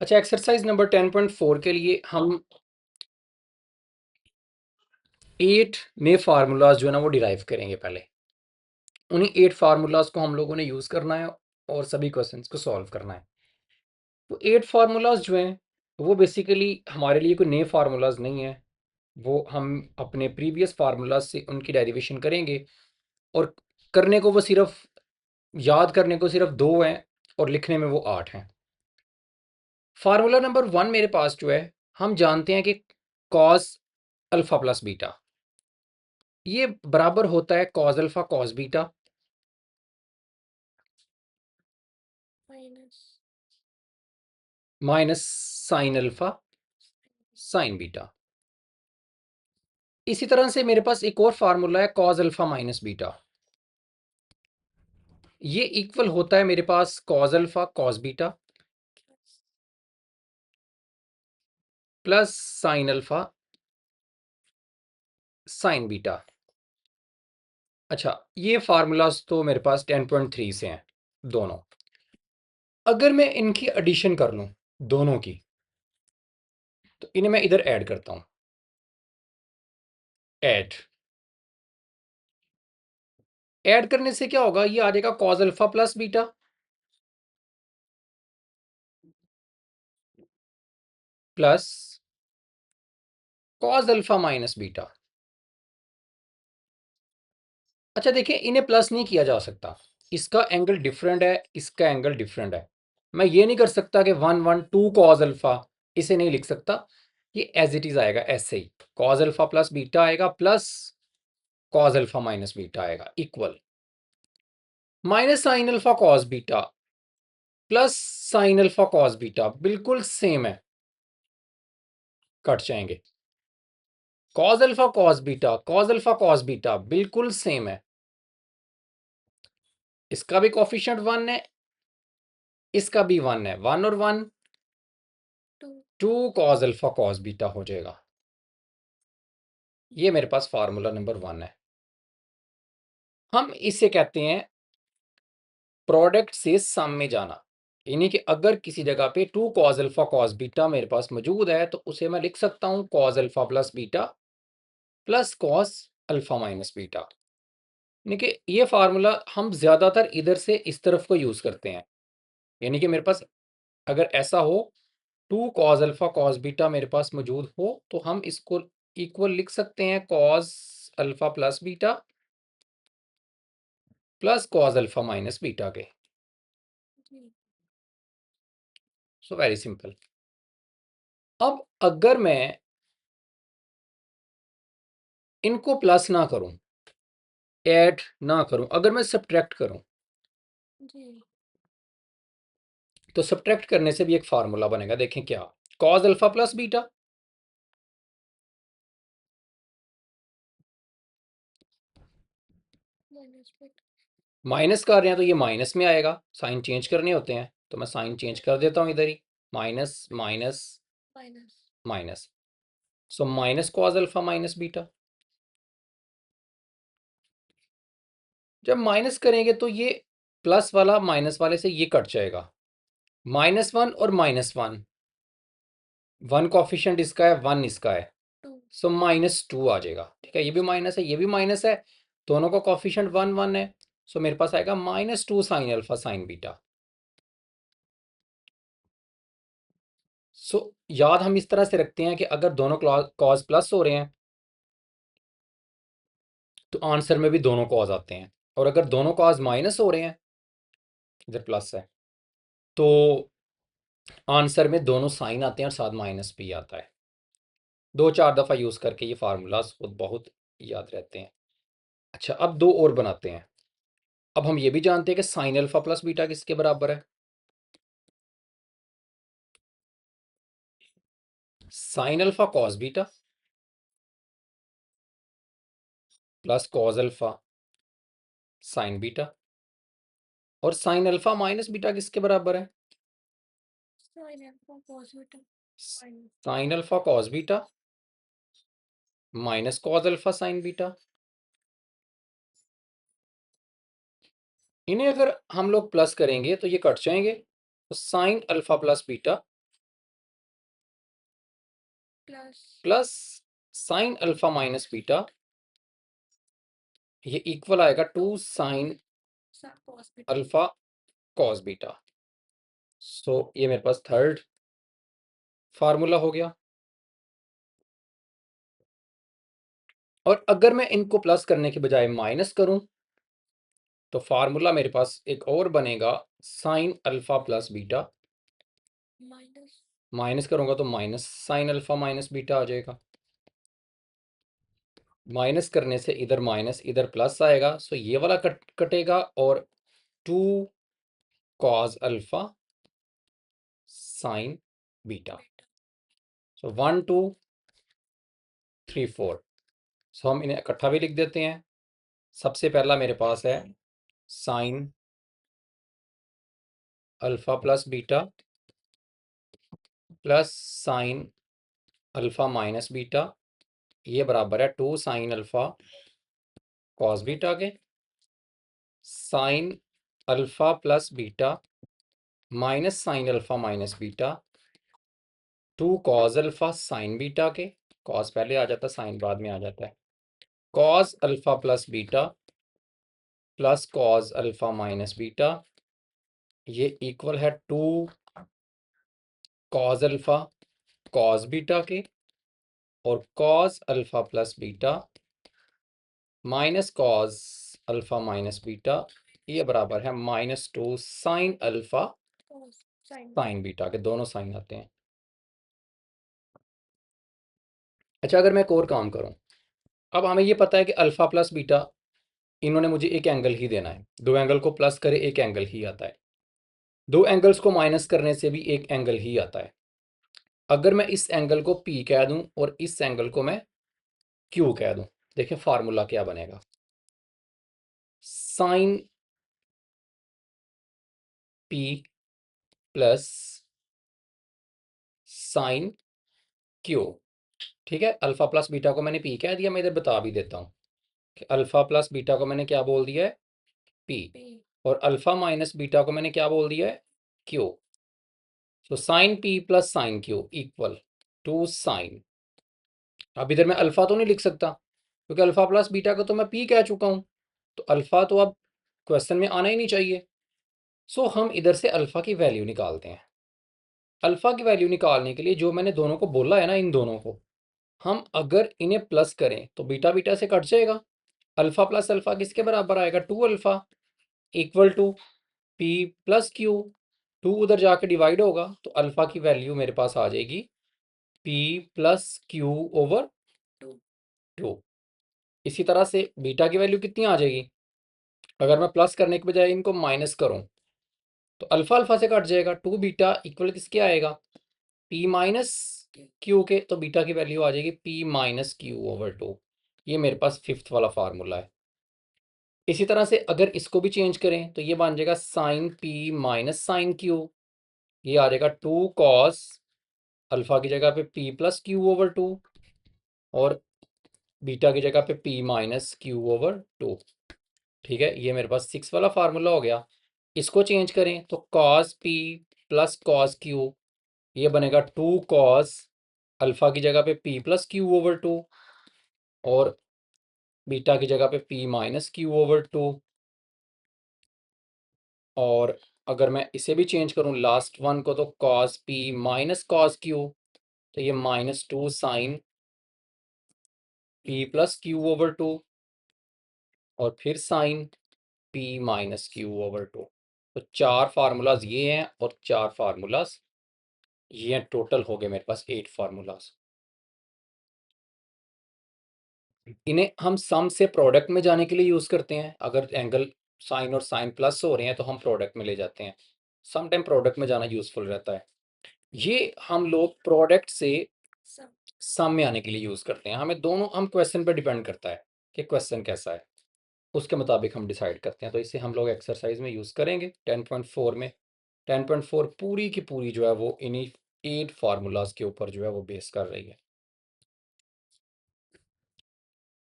अच्छा, exercise number 10.4 के लिए हम 8 नए फार्मूलाज जो है ना वो डिराइव करेंगे। पहले उन्हीं 8 फार्मूलाज को हम लोगों ने यूज़ करना है और सभी क्वेश्चंस को सॉल्व करना है। तो 8 फार्मूलाज जो हैं वो बेसिकली हमारे लिए कोई नए फार्मूलाज नहीं है। वो हम अपने प्रीवियस फार्मूलाज से उनकी डेरिवेशन करेंगे और करने को वो सिर्फ याद करने को सिर्फ 2 हैं और लिखने में वो 8 हैं। फार्मूला नंबर 1 मेरे पास जो है, हम जानते हैं कि कॉस अल्फा प्लस बीटा ये बराबर होता है cos alpha cos beta minus sine alpha sine beta. इसी तरह से मेरे पास एक और फार्मूला है कॉस अल्फा माइनस बीटा। ये इक्वल होता है मेरे पास cos alpha cos beta plus sine alpha sine beta. अच्छा, ये फार्मूलाज तो मेरे पास 10.3 से हैं दोनों। अगर मैं इनकी एडिशन कर लूं दोनों की, तो इन्हें मैं इधर ऐड करता हूं। ऐड ऐड करने से क्या होगा, ये आ जाएगा cos alpha plus beta plus cos alpha minus beta. अच्छा देखिए, इन्हें प्लस नहीं किया जा सकता, इसका एंगल डिफरेंट है, इसका एंगल डिफरेंट है। मैं ये नहीं कर सकता कि 1 1 2 कॉस अल्फा, इसे नहीं लिख सकता। ये एज इट इज आएगा ऐसे ही, कॉस अल्फा प्लस बीटा आएगा plus cos alpha minus beta आएगा equal minus sine alpha cos beta plus sine alpha cos beta, बिल्कुल सेम है, कट जाएंगे। Cos alpha cos beta cos alpha cos beta बिल्कुल same है। इसका भी coefficient 1 है, इसका भी 1 है, 1 और 1 2 कॉस अल्फा कॉस बीटा हो जाएगा। ये मेरे पास फार्मूला नंबर 1 है। हम इसे कहते हैं प्रोडक्ट से सम में जाना। यानी कि अगर किसी जगह पे 2 कॉस अल्फा कॉस बीटा मेरे पास मौजूद है, तो उसे मैं लिख सकता हूं cos alpha plus beta plus cos alpha minus beta. यानी कि ये फार्मूला हम ज्यादातर इधर से इस तरफ को यूज करते हैं। यानी कि मेरे पास अगर ऐसा हो, 2 कॉस अल्फा कॉस बीटा मेरे पास मौजूद हो, तो हम इसको इक्वल लिख सकते हैं cos alpha plus beta plus cos alpha minus beta के। So very simple. अब अगर मैं इनको प्लस ना करूं, ऐड ना करूं, अगर मैं सब्ट्रैक्ट करूं, तो सब्ट्रैक्ट करने से भी एक फार्मूला बनेगा। देखें क्या, cos alpha plus beta minus कर रहे हैं तो ये माइनस में आएगा, साइन चेंज करने होते हैं तो मैं साइन चेंज कर देता हूं इधर ही, minus minus minus. So minus cos alpha minus beta. जब माइनस करेंगे तो ये प्लस वाला माइनस वाले से ये कट जाएगा, -1 और -1, 1 कॉफिशिएंट इसका है 1 इसका है, सो -2 आ जाएगा। ठीक है, ये भी माइनस है ये भी माइनस है, दोनों का कॉफिशिएंट 1 1 है। सो मेरे पास आएगा -2 साइन अल्फा साइन बीटा। सो याद हम इस तरह से रखते हैं कि अगर दोनों कॉज प्लस हो रहे हैं, तो आंसर में भी दोनों कॉज आते हैं, और अगर दोनों कॉज माइनस हो रहे हैं, इधर प्लस है, तो आंसर में दोनों साइन आते हैं और साथ माइनस भी आता है। 2 4 दफ़ा यूज़ करके ये फार्मूलाज खुद बहुत याद रहते हैं। अच्छा, अब 2 और बनाते हैं। अब हम ये भी जानते हैं कि साइन अल्फा प्लस बीटा किसके बराबर है, sine alpha cos beta plus cos alpha sine beta. और साइन अल्फा माइनस बीटा किसके बराबर है, sine alpha cos beta minus cos alpha sine beta. इन्हें अगर हम लोग प्लस करेंगे तो ये कट जाएंगे, तो sine alpha plus beta plus sine alpha minus beta, ये इक्वल आएगा two sine alpha cos beta. So ये मेरे पास थर्ड फार्मूला हो गया। और अगर मैं इनको प्लस करने के बजाय माइनस करूं तो फार्मूला मेरे पास एक और बनेगा, sine alpha plus beta. Minus करूंगा तो minus sine alpha minus beta आ जाएगा। माइनस करने से इधर माइनस इधर प्लस आएगा, सो ये वाला कटेगा और two cos alpha sine beta. So 1 2 3 4। So हम इन्हें इकट्ठा भी लिख देते हैं। सबसे पहला मेरे पास है sine alpha plus beta plus sine alpha minus beta, ये बराबर है two sine alpha cos beta के। Sine alpha plus beta minus sine alpha minus beta, two cos alpha sine beta के। कॉस पहले आ जाता है, साइन बाद में आ जाता है। Cos alpha plus beta plus cos alpha minus beta, ये इक्वल है to cos alpha cos beta के। और cos alpha plus beta minus cos alpha minus beta, ये बराबर है minus two sine alpha sine beta के। दोनों साइन आते हैं। अच्छा, अगर मैं एक और काम करूं, अब हमें ये पता है कि अल्फा प्लस बीटा इन्होंने मुझे एक एंगल ही देना है। दो एंगल को प्लस करे एक एंगल ही आता है, दो एंगल्स को माइनस करने से भी एक एंगल ही आता है। अगर मैं इस एंगल को P कह दूं और इस एंगल को मैं Q कह दूं, देखिए फार्मूला क्या बनेगा। Sine P plus sine Q। ठीक है, अल्फा प्लस बीटा को मैंने P कह दिया। मैं इधर बता भी देता हूँ कि अल्फा प्लस बीटा को मैंने क्या बोल दिया है, P। और अल्फा माइनस बीटा को मैंने क्या बोल दिया है, Q। So sine P plus sine Q equal to sine, अब इधर मैं अल्फा तो नहीं लिख सकता क्योंकि अल्फा प्लस बीटा को तो मैं P कह चुका हूं, तो अल्फा तो अब क्वेश्चन में आना ही नहीं चाहिए। सो हम इधर से अल्फा की वैल्यू निकालते हैं। अल्फा की वैल्यू निकालने के लिए जो मैंने दोनों को बोला है ना, इन दोनों को हम अगर इन्हें प्लस करें तो बीटा बीटा से कट जाएगा। अल्फा प्लस अल्फा किसके बराबर आएगा, two alpha equal to P plus Q। Two उधर जाके डिवाइड होगा तो अल्फा की वैल्यू मेरे पास आ जाएगी P plus Q over two. इसी तरह से बीटा की वैल्यू कितनी आ जाएगी, अगर मैं प्लस करने के बजाय इनको माइनस करूं तो अल्फा अल्फा से कट जाएगा। टू बीटा इक्वल किसके आएगा, P माइनस Q के। तो बीटा की वैल्यू आ जाएगी P minus Q over two. ये मेरे पास फिफ्थ वाला फार्मूला है। इसी तरह से अगर इसको भी चेंज करें तो ये बन जाएगा sine P minus sine Q, ये आ जाएगा टू कॉस अल्फा की जगह पे P plus Q over two और बीटा की जगह पे P minus Q over two. ठीक है, ये मेरे पास सिक्स वाला फार्मूला हो गया। इसको चेंज करें तो cos P plus cos Q, ये बनेगा टू कॉस अल्फा की जगह पे P plus Q over two और बीटा की जगह पे P minus Q over two. और अगर मैं इसे भी चेंज करूं लास्ट वन को तो cos P minus cos Q, तो ये minus two sine P plus Q over two और फिर sine P minus Q over two. तो चार फार्मूलाज ये हैं और चार फार्मूलाज ये हैं। टोटल हो गए मेरे पास 8 फार्मूलाज। इन्हें हम सम से प्रोडक्ट में जाने के लिए यूज करते हैं। अगर एंगल साइन और साइन प्लस हो रहे हैं तो हम प्रोडक्ट में ले जाते हैं। सम टाइम प्रोडक्ट में जाना यूजफुल रहता है। ये हम लोग प्रोडक्ट से सम में आने के लिए यूज करते हैं। हमें दोनों, हम क्वेश्चन पर डिपेंड करता है कि क्वेश्चन कैसा है, उसके मुताबिक हम डिसाइड करते हैं। तो इसे हम लोग एक्सरसाइज में यूज करेंगे 10.4 में। 10.4 पूरी की पूरी जो है वो इन्हीं 8 फार्मूलाज के ऊपर जो है वो बेस कर रही है।